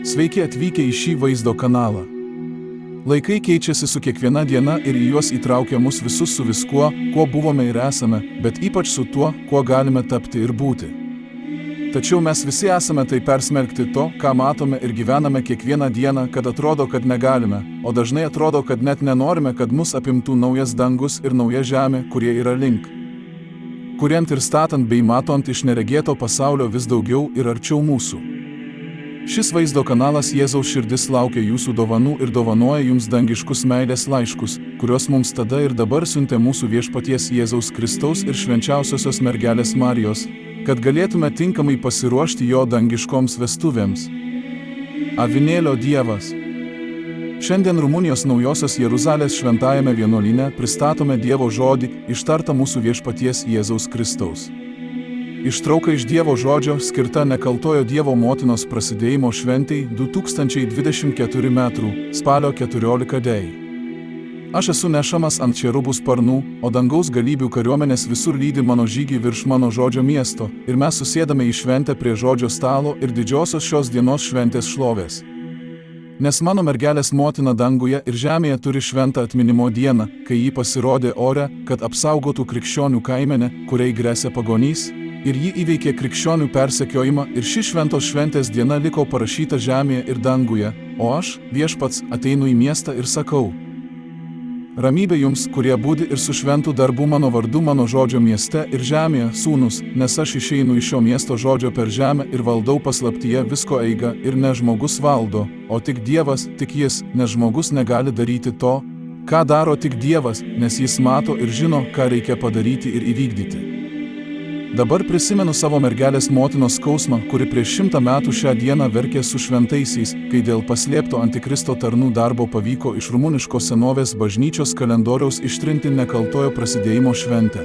Sveiki atvykę į šį vaizdo kanalą. Laikai keičiasi su kiekviena diena ir į juos įtraukia mus visus su viskuo, kuo buvome ir esame, bet ypač su tuo, kuo galime tapti ir būti. Tačiau mes visi esame tai persmelkti to, ką matome ir gyvename kiekvieną dieną, kad atrodo, kad negalime, o dažnai atrodo, kad net nenorime, kad mus apimtų naujas dangus ir nauja žemė, kurie yra link. Kuriant ir statant bei matant iš neregėto pasaulio vis daugiau ir arčiau mūsų. Šis vaizdo kanalas Jėzaus širdis laukia jūsų dovanų ir dovanoja jums dangiškus meilės laiškus, kuriuos mums tada ir dabar siuntė mūsų viešpaties Jėzaus Kristaus ir švenčiausiosios mergelės Marijos, kad galėtume tinkamai pasiruošti jo dangiškoms vestuvėms. Avinėlio Dievas. Šiandien Rumunijos Naujosios Jeruzalės šventajame vienuolyne pristatome Dievo žodį, ištartą mūsų viešpaties Jėzaus Kristaus. Ištrauka iš Dievo žodžio skirta nekaltojo Dievo motinos prasidėjimo šventei 2024 metų spalio 14 dei. Aš esu nešamas ant čerubų sparnų, o dangaus galybių kariuomenės visur lydi mano žygį virš mano žodžio miesto, ir mes susėdame į šventę prie žodžio stalo ir didžiosios šios dienos šventės šlovės. Nes mano mergelės motina danguje ir žemėje turi šventą atminimo dieną, kai ji pasirodė ore, kad apsaugotų krikščionių kaimenę, kuriai gresia pagonys, ir ji įveikė krikščionių persekiojimą ir ši šventos šventės diena liko parašyta žemėje ir danguje, o aš, viešpats, ateinu į miestą ir sakau: Ramybė jums, kurie budi ir su šventu darbu mano vardu mano žodžio mieste ir žemėje, sūnus, nes aš išeinu iš šio miesto žodžio per žemę ir valdau paslaptyje visko eigą ir ne žmogus valdo, o tik Dievas, tik jis, nes žmogus negali daryti to, ką daro tik Dievas, nes jis mato ir žino, ką reikia padaryti ir įvykdyti. Dabar prisimenu savo mergelės motinos skausmą, kuri prieš 100 metų šią dieną verkė su šventaisiais, kai dėl paslėpto antikristo tarnų darbo pavyko iš rumuniško senovės bažnyčios kalendoriaus ištrinti nekaltojo prasidėjimo šventę.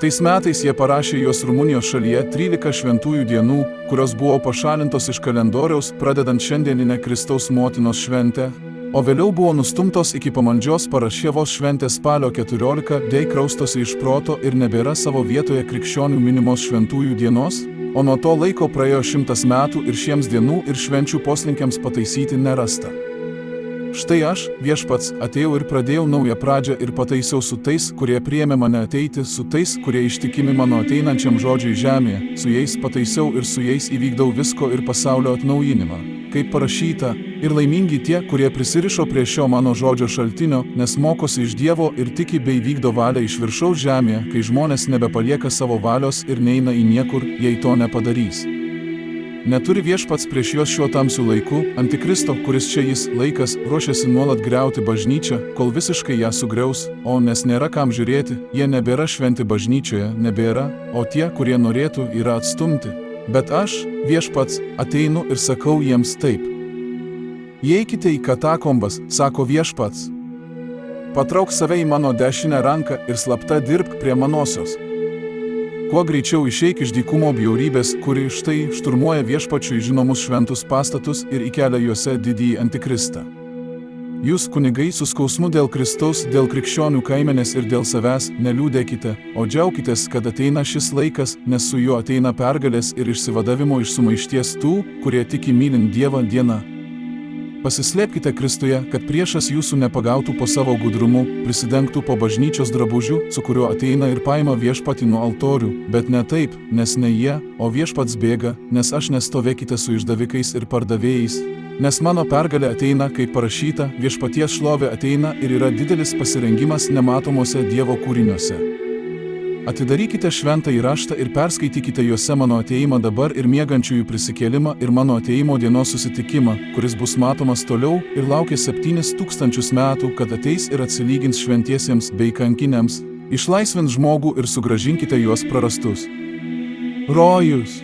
Tais metais jie parašė jos Rumunijos šalyje 13 šventųjų dienų, kurios buvo pašalintos iš kalendoriaus, pradedant šiandieninę Kristaus motinos šventę, o vėliau buvo nustumtos iki pamaldžios Parašėvos šventės spalio 14 dei kraustosi iš proto ir nebėra savo vietoje krikščionių minimos šventųjų dienos, o nuo to laiko praėjo 100 metų ir šiems dienų ir švenčių poslinkiams pataisyti nerasta. Štai aš, viešpats, atėjau ir pradėjau naują pradžią ir pataisiau su tais, kurie priėmė mane ateiti, su tais, kurie ištikimi mano ateinančiam žodžiui žemėje, su jais pataisiau ir su jais įvykdau visko ir pasaulio atnaujinimą, kaip parašyta, ir laimingi tie, kurie prisirišo prie šio mano žodžio šaltinio, nes mokosi iš Dievo ir tiki bei vykdo valią iš viršaus žemėje, kai žmonės nebepalieka savo valios ir neina į niekur, jei to nepadarys. Neturi viešpats prieš juos šiuo tamsiu laiku, antikristo, kuris čia jis laikas, ruošiasi nuolat griauti bažnyčią, kol visiškai ją sugriaus, o nes nėra kam žiūrėti, jie nebėra šventi bažnyčioje, nebėra, o tie, kurie norėtų, yra atstumti. Bet aš, viešpats, ateinu ir sakau jiems taip. Įeikite į katakombas, sako viešpats. Patrauk save į mano dešinę ranką ir slapta dirbk prie manosios. Kuo greičiau išeik iš dykumo bjaurybės, kuri štai šturmuoja viešpačiui žinomus šventus pastatus ir įkelia juose didįjį antikristą. Jūs, kunigai, su skausmu dėl Kristaus, dėl krikščionių kaimenės ir dėl savęs, neliūdėkite, o džiaukitės, kad ateina šis laikas, nes su juo ateina pergalės ir išsivadavimo iš sumaišties tų, kurie tiki mylint Dievą diena. Pasislėpkite Kristuje, kad priešas jūsų nepagautų po savo gudrumu, prisidengtų po bažnyčios drabužiu, su kuriuo ateina ir paima viešpatį nuo altorių, bet ne taip, nes ne jie, o viešpats bėga, nes aš nestovėkite su išdavikais ir pardavėjais, nes mano pergalė ateina, kaip parašyta, viešpaties šlovė ateina ir yra didelis pasirengimas nematomuose Dievo kūriniuose. Atidarykite šventąjį raštą ir perskaitykite juose mano ateimą dabar ir miegančiųjų prisikėlimą ir mano ateimo dienos susitikimą, kuris bus matomas toliau ir laukia 7000 metų, kad ateis ir atsilygins šventiesiems bei kankiniams, išlaisvins žmogų ir sugrąžinkite juos prarastus. Rojus!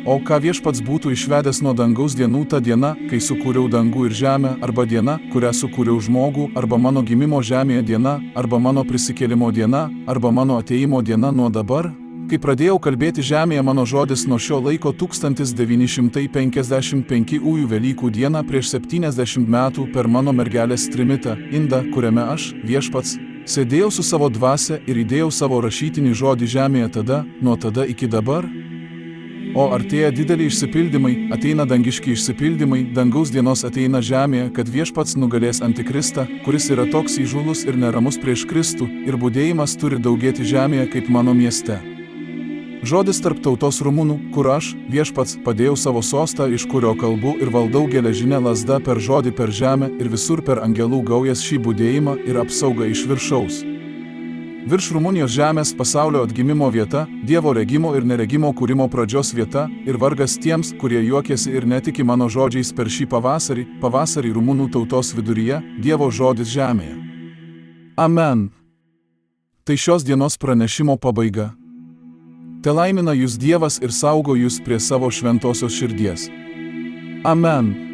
O ką viešpats būtų išvedęs nuo dangaus dienų ta diena, kai sukūriau dangų ir žemę, arba diena, kurią sukūriau žmogų, arba mano gimimo žemėje diena, arba mano prisikėlimo diena, arba mano ateimo diena nuo dabar, kai pradėjau kalbėti žemėje mano žodis nuo šio laiko 1955 Velykų dieną prieš 70 metų per mano mergelės trimitą, indą, kuriame aš, viešpats, sėdėjau su savo dvasia ir įdėjau savo rašytinį žodį žemėje tada, nuo tada iki dabar. O artėja dideli išsipildymai, ateina dangiški išsipildymai, dangaus dienos ateina žemėje, kad viešpats nugalės Antikristą, kuris yra toks įžūlus ir neramus prieš Kristų, ir budėjimas turi daugėti žemėje kaip mano mieste. Žodis tarp tautos rumunų, kur aš, viešpats, padėjau savo sostą, iš kurio kalbu ir valdau geležinę lazdą per žodį per žemę ir visur per angelų gaujas šį budėjimą ir apsaugą iš viršaus. Virš Rumunijos žemės pasaulio atgimimo vieta, Dievo regimo ir neregimo kūrimo pradžios vieta ir vargas tiems, kurie juokiasi ir netiki mano žodžiais per šį pavasarį rumunų tautos viduryje, Dievo žodis žemėje. Amen. Tai šios dienos pranešimo pabaiga. Telaimina jūs Dievas ir saugo jūs prie savo šventosios širdies. Amen.